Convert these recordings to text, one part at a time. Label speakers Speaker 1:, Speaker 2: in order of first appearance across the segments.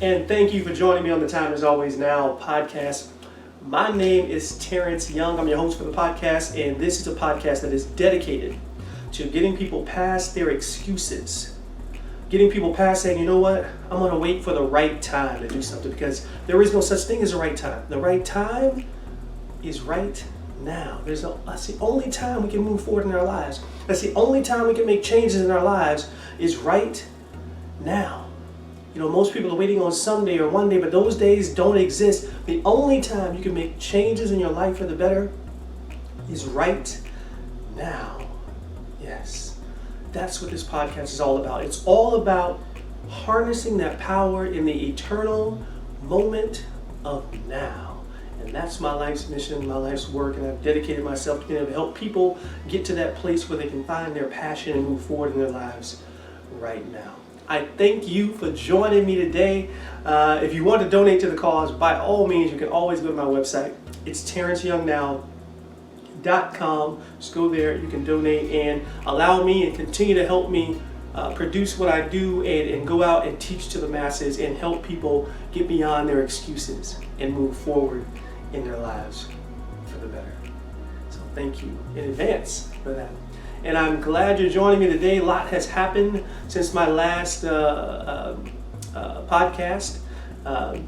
Speaker 1: And thank you for joining me on the Time Is Always Now podcast. My name is Terence Young. I'm your host for the podcast, and this is a podcast that is dedicated to getting people past their excuses. Getting people past saying, you know what, I'm going to wait for the right time to do something, because there is no such thing as a right time. The right time is right now. That's the only time we can move forward in our lives. That's the only time we can make changes in our lives is right now. You know, most people are waiting on someday or one day, but those days don't exist. The only time you can make changes in your life for the better is right now. Yes, that's what this podcast is all about. It's all about harnessing that power in the eternal moment of now. And that's my life's mission, my life's work, and I've dedicated myself to being able to help people get to that place where they can find their passion and move forward in their lives right now. I thank you for joining me today. If you want to donate to the cause, by all means, you can always go to my website. It's TerenceYoungNow.com. Just go there, you can donate and allow me and continue to help me produce what I do and go out and teach to the masses and help people get beyond their excuses and move forward in their lives for the better. So thank you in advance for that. And I'm glad you're joining me today. A lot has happened since my last podcast. The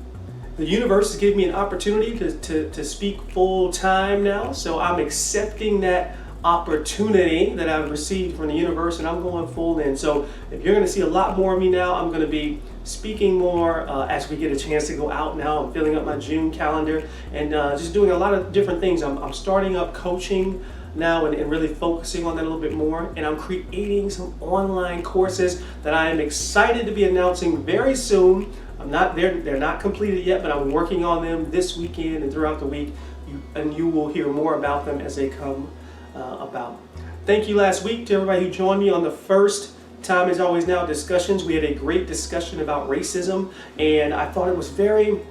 Speaker 1: universe has given me an opportunity to speak full time now. So I'm accepting that opportunity that I've received from the universe, and I'm going full in. So if you're going to see a lot more of me now, I'm going to be speaking more as we get a chance to go out now. I'm filling up my June calendar and just doing a lot of different things. I'm starting up coaching now and really focusing on that a little bit more, and I'm creating some online courses that I am excited to be announcing very soon. They're not completed yet, but I'm working on them this weekend and throughout the week, and you will hear more about them as they come about. Thank you last week to everybody who joined me on the first Time Is Always Now discussions. We had a great discussion about racism, and I thought it was very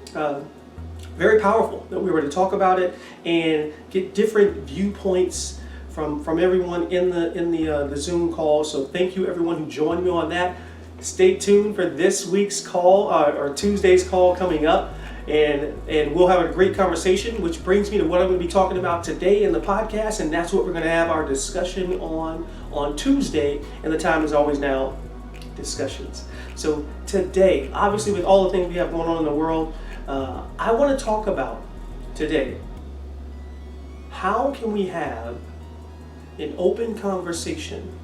Speaker 1: powerful that we were to talk about it and get different viewpoints from everyone in the Zoom call. So thank you everyone who joined me on that. Stay tuned for this week's call or Tuesday's call coming up, and we'll have a great conversation, which brings me to what I'm going to be talking about today in the podcast, and that's what we're going to have our discussion on Tuesday in the Time Is Always Now discussions. So today, obviously with all the things we have going on in the world, I want to talk about today, how can we have an open conversation,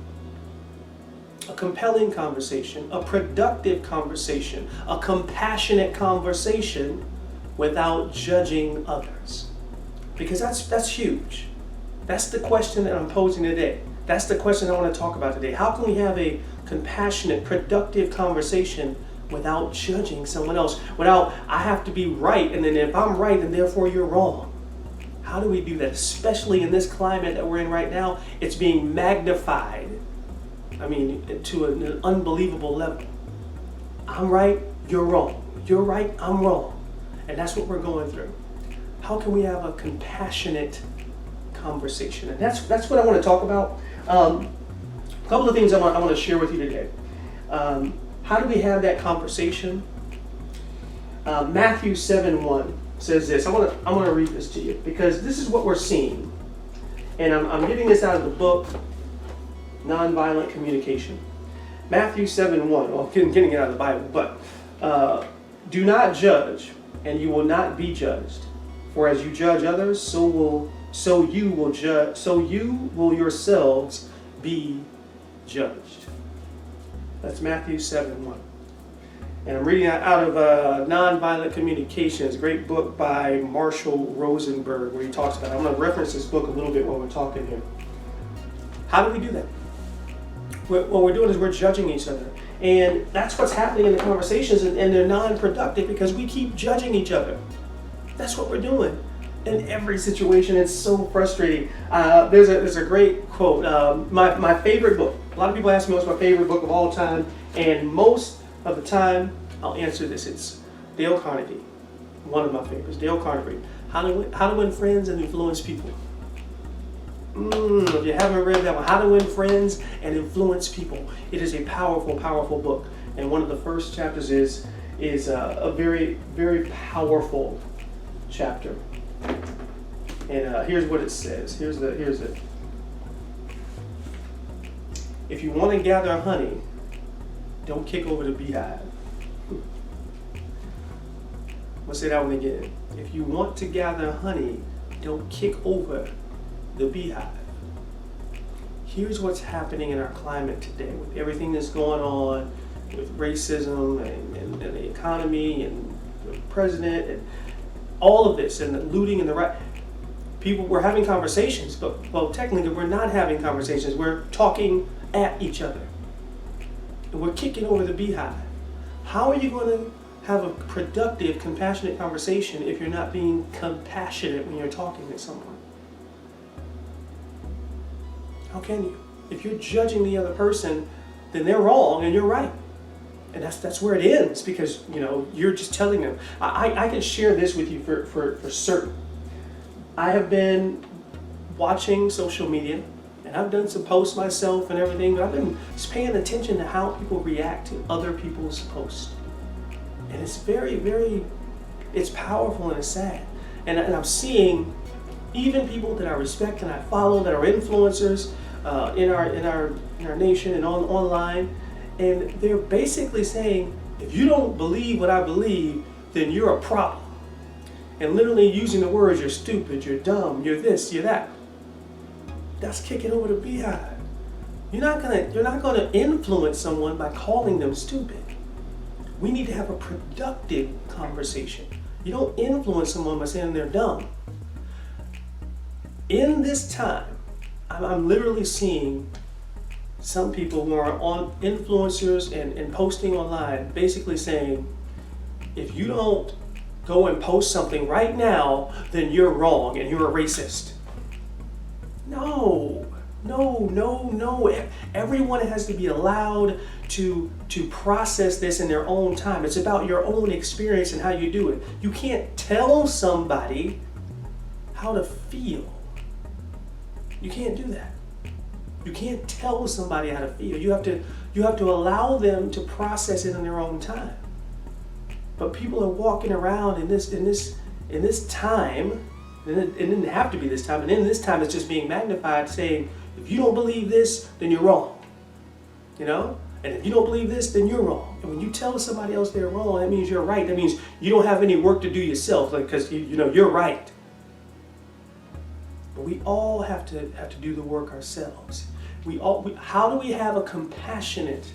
Speaker 1: a compelling conversation, a productive conversation, a compassionate conversation without judging others? Because that's huge. That's the question that I'm posing today. That's the question I want to talk about today. How can we have a compassionate, productive conversation without judging someone else, without I have to be right, and then if I'm right, then therefore you're wrong? How do we do that? Especially in this climate that we're in right now, it's being magnified. I mean, to an unbelievable level. I'm right, you're wrong. You're right, I'm wrong. And that's what we're going through. How can we have a compassionate conversation? And that's what I want to talk about. A couple of things I want to share with you today. How do we have that conversation? Matthew 7:1 says this. I want to read this to you because this is what we're seeing. And I'm getting this out of the book, Nonviolent Communication. Matthew 7:1. Well, I'm getting it out of the Bible, but do not judge, and you will not be judged. For as you judge others, so you will yourselves be judged. That's Matthew 7:1. And I'm reading out of Nonviolent Communication. It's a great book by Marshall Rosenberg where he talks about it. I'm going to reference this book a little bit while we're talking here. How do we do that? What we're doing is we're judging each other. And that's what's happening in the conversations, and they're non-productive because we keep judging each other. That's what we're doing in every situation. It's so frustrating. There's a great quote. My favorite book. A lot of people ask me what's my favorite book of all time, and most of the time I'll answer this. It's Dale Carnegie, one of my favorites. Dale Carnegie, How to Win Friends and Influence People. If you haven't read that one, How to Win Friends and Influence People. It is a powerful, powerful book. And one of the first chapters is is a very, very powerful chapter. And here's what it says. Here's it. If you want to gather honey, don't kick over the beehive. I'm going to say that one again. If you want to gather honey, don't kick over the beehive. Here's what's happening in our climate today with everything that's going on with racism and the economy and the president and all of this and the looting and the right. We're having conversations, but well, technically we're not having conversations. We're talking at each other. And we're kicking over the beehive. How are you going to have a productive, compassionate conversation if you're not being compassionate when you're talking to someone? How can you? If you're judging the other person, then they're wrong and you're right. And that's where it ends, because you're just telling them. I can share this with you for certain. I have been watching social media, and I've done some posts myself and everything, but I've been just paying attention to how people react to other people's posts. And it's very, very, it's powerful and it's sad. And I'm seeing even people that I respect and I follow that are influencers in our nation and online, and they're basically saying, if you don't believe what I believe, then you're a problem. And literally using the words, you're stupid, you're dumb, you're this, you're that. That's kicking over the beehive. You're not gonna influence someone by calling them stupid. We need to have a productive conversation. You don't influence someone by saying they're dumb. In this time, I'm literally seeing some people who are on influencers and posting online basically saying, if you don't go and post something right now, then you're wrong and you're a racist. No. Everyone has to be allowed to process this in their own time. It's about your own experience and how you do it. You can't tell somebody how to feel. You can't do that. You can't tell somebody how to feel. You have to allow them to process it in their own time. But people are walking around in this time, and it didn't have to be this time, and in this time it's just being magnified, saying, if you don't believe this, then you're wrong. And if you don't believe this, then you're wrong. And when you tell somebody else they're wrong, that means you're right. That means you don't have any work to do yourself, because you're right. But we all have to do the work ourselves. How do we have a compassionate,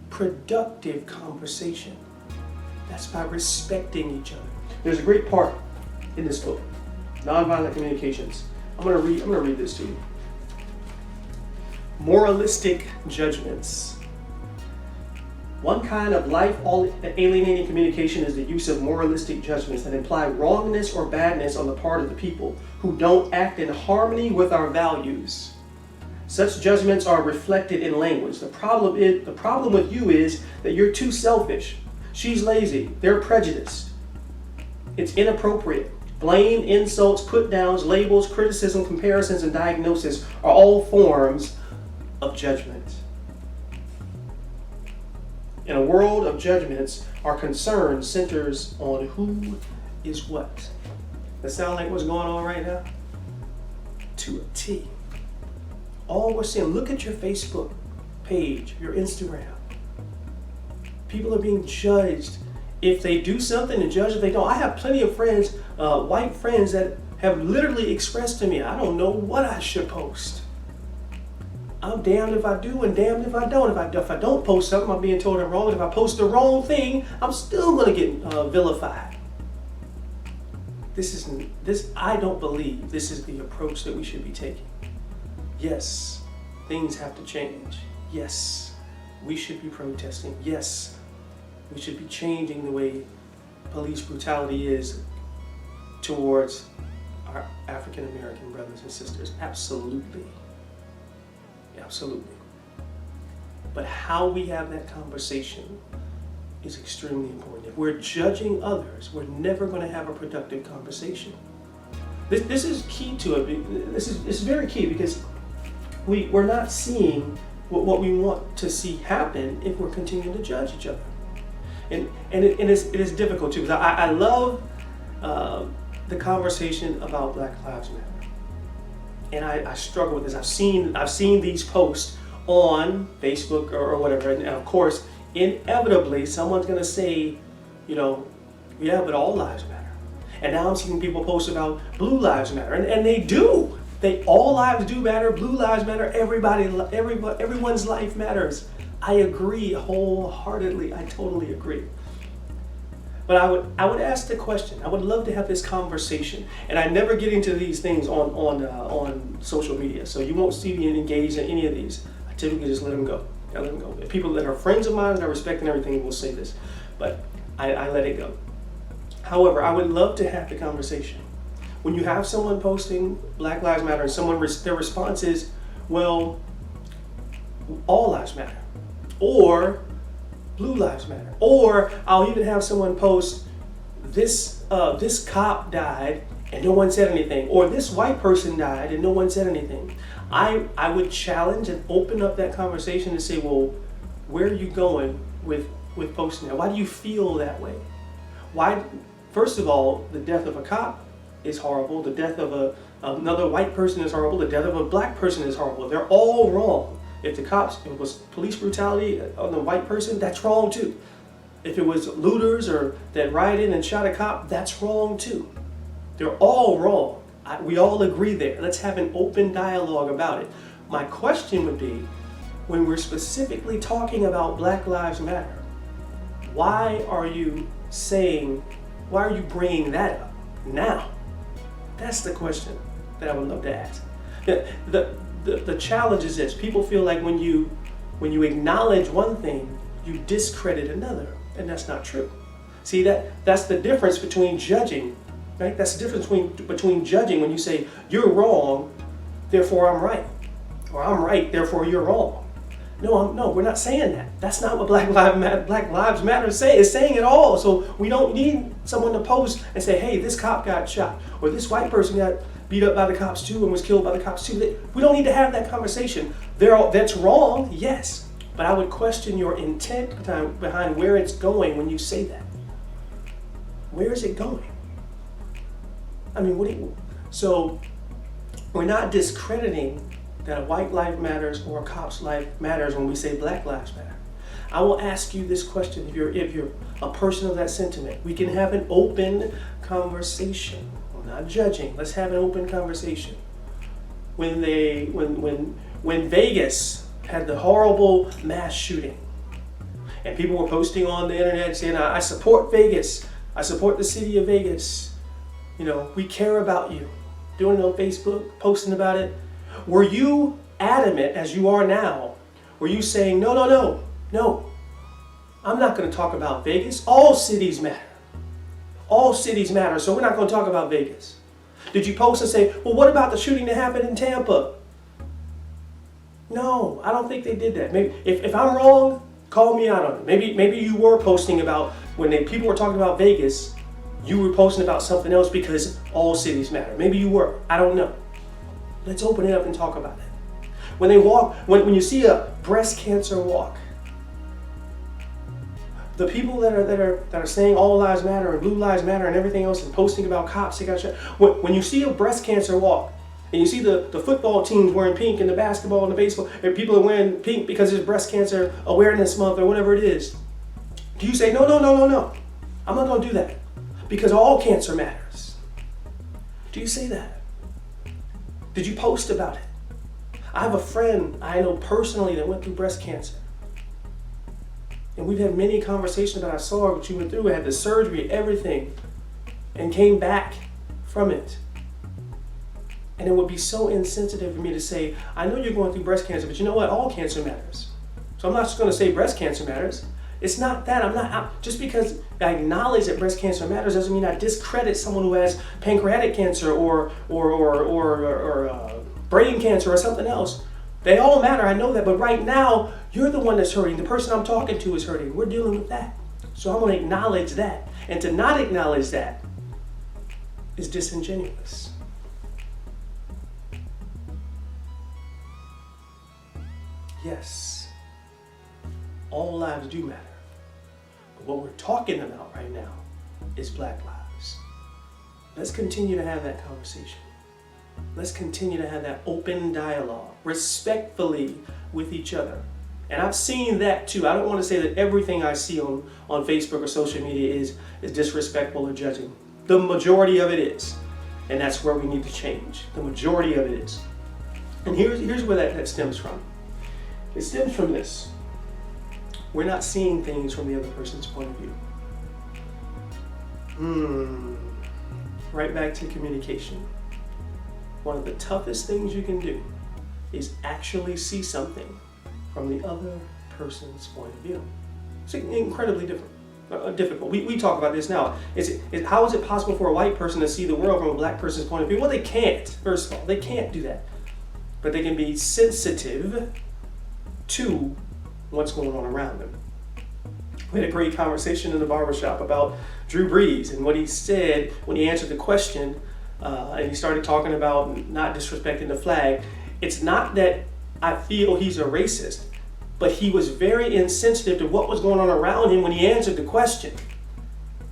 Speaker 1: productive conversation? That's by respecting each other. There's a great part in this book, Nonviolent Communications. I'm gonna read this to you. Moralistic Judgments. One kind of life-alienating communication is the use of moralistic judgments that imply wrongness or badness on the part of the people who don't act in harmony with our values. Such judgments are reflected in language. The problem with you is that you're too selfish. She's lazy. They're prejudiced. It's inappropriate. Blame, insults, put-downs, labels, criticism, comparisons, and diagnosis are all forms of judgment. In a world of judgments, our concern centers on who is what. That sound like what's going on right now? To a T. All we're seeing, look at your Facebook page, your Instagram. People are being judged if they do something and judged if they don't. I have plenty of friends, white friends, that have literally expressed to me, I don't know what I should post. I'm damned if I do and damned if I don't. If I don't post something, I'm being told I'm wrong. If I post the wrong thing, I'm still going to get vilified. I don't believe this is the approach that we should be taking. Yes, things have to change. Yes, we should be protesting. Yes, we should be changing the way police brutality is towards our African American brothers and sisters. Absolutely. Absolutely. But how we have that conversation is extremely important. If we're judging others, we're never going to have a productive conversation. This is key to it. This is very key, because we're not seeing what we want to see happen if we're continuing to judge each other. And it is difficult too, because I love the conversation about Black Lives Matter. And I struggle with this. I've seen these posts on Facebook or whatever, and of course, inevitably, someone's going to say, yeah, but all lives matter. And now I'm seeing people post about blue lives matter, and they do. All lives do matter. Blue lives matter. Everyone's life matters. I agree wholeheartedly. I totally agree. But I would ask the question. I would love to have this conversation, and I never get into these things on social media. So you won't see me engaged in any of these. I typically just let them go. I let them go. People that are friends of mine that I respect and everything will say this, but I let it go. However, I would love to have the conversation. When you have someone posting Black Lives Matter and their response is, well, all lives matter, or blue lives matter, or I'll even have someone post this cop died and no one said anything, or this white person died and no one said anything. I would challenge and open up that conversation to say, well, where are you going with posting that? Why do you feel that way? Why? First of all, the death of a cop is horrible. The death of another white person is horrible. The death of a black person is horrible. They're all wrong. If it was police brutality on the white person, that's wrong too. If it was looters or that rioted and shot a cop, that's wrong too. They're all wrong. We all agree there. Let's have an open dialogue about it. My question would be, when we're specifically talking about Black Lives Matter, why are you bringing that up now? That's the question that I would love to ask. The challenge is this: people feel like when you acknowledge one thing, you discredit another, and that's not true. See, that's the difference between judging, right? That's the difference between judging when you say you're wrong, therefore I'm right, or I'm right, therefore you're wrong. No, we're not saying that. That's not what Black Lives Matter is saying at all. So we don't need someone to post and say, hey, this cop got shot, or this white person got beat up by the cops too and was killed by the cops too. We don't need to have that conversation. That's wrong, yes, but I would question your intent behind where it's going when you say that. Where is it going? I mean, so we're not discrediting that a white life matters or a cop's life matters when we say Black Lives Matter. I will ask you this question: if you're a person of that sentiment, we can have an open conversation. I'm not judging. Let's have an open conversation. When Vegas had the horrible mass shooting, and people were posting on the internet saying, "I support Vegas. I support the city of Vegas. We care about you." Doing it on Facebook, posting about it. Were you adamant, as you are now? Were you saying, no, I'm not going to talk about Vegas. All cities matter. All cities matter, so we're not going to talk about Vegas. Did you post and say, well, what about the shooting that happened in Tampa? No, I don't think they did that. Maybe if I'm wrong, call me out on it. Maybe you were posting about, when people were talking about Vegas, you were posting about something else because all cities matter. Maybe you were. I don't know. Let's open it up and talk about it. When you see a breast cancer walk, the people that are saying all lives matter and blue lives matter and everything else and posting about cops, when you see a breast cancer walk and you see the football teams wearing pink and the basketball and the baseball, and people are wearing pink because it's Breast Cancer Awareness Month or whatever it is, do you say, no, I'm not going to do that because all cancer matters? Do you say that? Did you post about it? I have a friend I know personally that went through breast cancer. And we've had many conversations about, I saw what you went through, had the surgery, everything, and came back from it. And it would be so insensitive for me to say, I know you're going through breast cancer, but you know what? All cancer matters. So I'm not just going to say breast cancer matters. It's not that. Just because I acknowledge that breast cancer matters doesn't mean I discredit someone who has pancreatic cancer or brain cancer or something else. They all matter, I know that, but right now, you're the one that's hurting. The person I'm talking to is hurting. We're dealing with that. So I'm going to acknowledge that. And to not acknowledge that is disingenuous. Yes, all lives do matter. But what we're talking about right now is Black lives. Let's continue to have that conversation. Let's continue to have that open dialogue, respectfully with each other. And I've seen that too. I don't want to say that everything I see on Facebook or social media is disrespectful or judging. The majority of it is. And that's where we need to change. The majority of it is. And here's where that stems from. It stems from this. We're not seeing things from the other person's point of view. Right back to communication. One of the toughest things you can do is actually see something from the other person's point of view. It's incredibly difficult. We talk about this now. How is it possible for a white person to see the world from a black person's point of view? Well, they can't, first of all. They can't do that. But they can be sensitive to what's going on around them. We had a great conversation in the barbershop about Drew Brees and what he said when he answered the question, and he started talking about not disrespecting the flag. It's not that I feel he's a racist, but he was very insensitive to what was going on around him when he answered the question.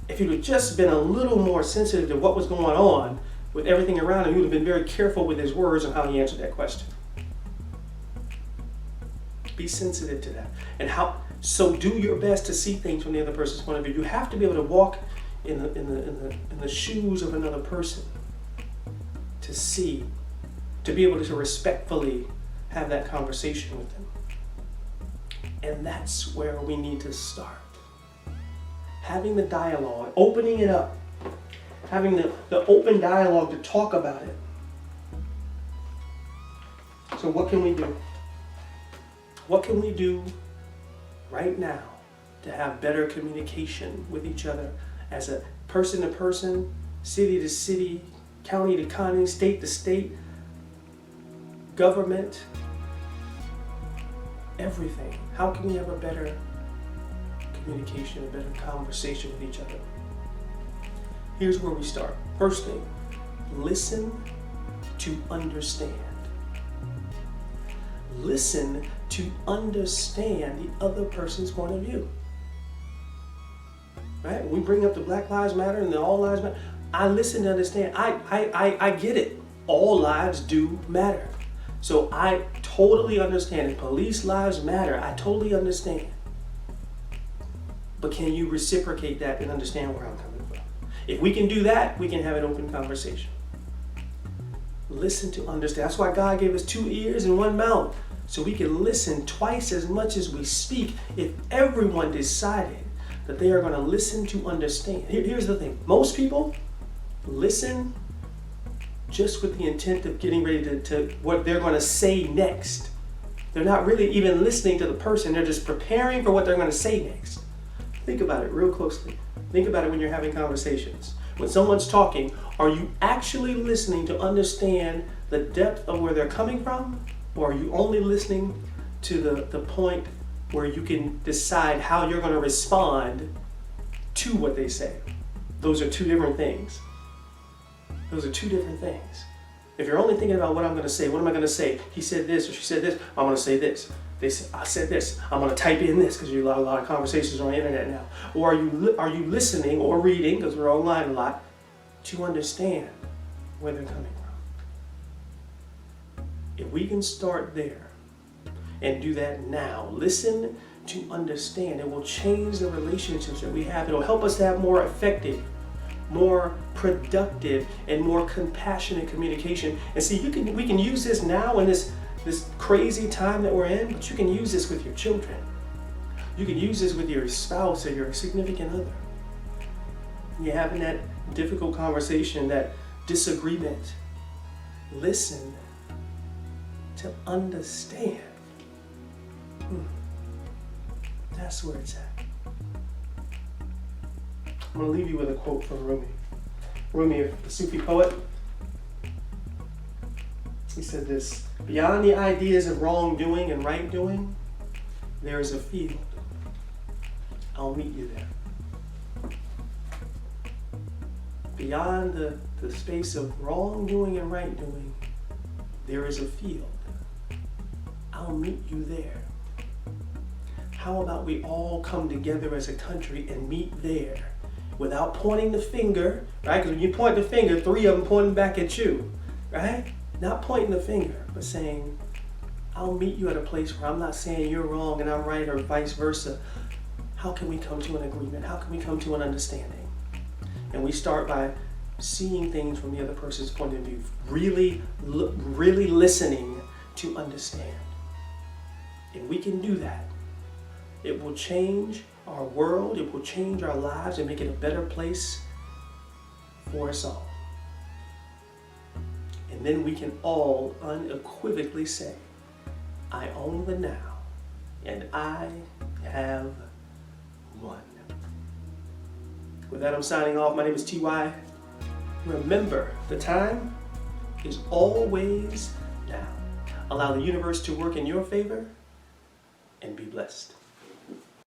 Speaker 1: If he'd have just been a little more sensitive to what was going on with everything around him, he would have been very careful with his words and how he answered that question. Be sensitive to that. So do your best to see things from the other person's point of view. You have to be able to walk in the shoes of another person to see, to be able to respectfully have that conversation with them. And that's where we need to start. Having the dialogue, opening it up, having the open dialogue to talk about it. So what can we do? What can we do right now to have better communication with each other as a person to person, city to city, county to county, state to state, government, everything? How can we have a better communication, a better conversation with each other? Here's where we start. First thing, listen to understand. Listen to understand the other person's point of view. Right? When we bring up the Black Lives Matter and the All Lives Matter, I listen to understand. I get it. All lives do matter. So I totally understand. If police lives matter, I totally understand. But can you reciprocate that and understand where I'm coming from? If we can do that, we can have an open conversation. Listen to understand. That's why God gave us 2 ears and 1 mouth, so we can listen twice as much as we speak. If everyone decided that they are going to listen to understand. Here's the thing. Most people listen just with the intent of getting ready to what they're going to say next. They're not really even listening to the person. They're just preparing for what they're going to say next. Think about it real closely. Think about it when you're having conversations. When someone's talking, are you actually listening to understand the depth of where they're coming from? Or are you only listening to the point where you can decide how you're going to respond to what they say? Those are 2 different things. Those are 2 different things. If you're only thinking about what I'm going to say, what am I going to say? He said this or she said this, I'm going to say this. I said this, I'm going to type in this, because you have a lot of conversations on the internet now. Or are you listening or reading, because we're online a lot, to understand where they're coming from? If we can start there and do that now, listen to understand, it will change the relationships that we have. It'll help us to have more effective, more productive, and more compassionate communication. And see, we can use this now in this crazy time that we're in, but you can use this with your children. You can use this with your spouse or your significant other. You're having that difficult conversation, that disagreement. Listen to understand. That's where it's at. I'm going to leave you with a quote from Rumi. Rumi, the Sufi poet, he said this: beyond the ideas of wrongdoing and right doing, there is a field. I'll meet you there. Beyond the space of wrongdoing and right doing, there is a field. I'll meet you there. how about we all come together as a country and meet there without pointing the finger, right? Because when you point the finger, 3 of them pointing back at you, right? Not pointing the finger, but saying, I'll meet you at a place where I'm not saying you're wrong and I'm right, or vice versa. How can we come to an agreement? How can we come to an understanding? And we start by seeing things from the other person's point of view, really listening to understand. If we can do that, it will change our world, it will change our lives and make it a better place for us all. And then we can all unequivocally say, I own the now, and I have won. With that, I'm signing off. My name is T.Y. Remember, the time is always now. Allow the universe to work in your favor and be blessed.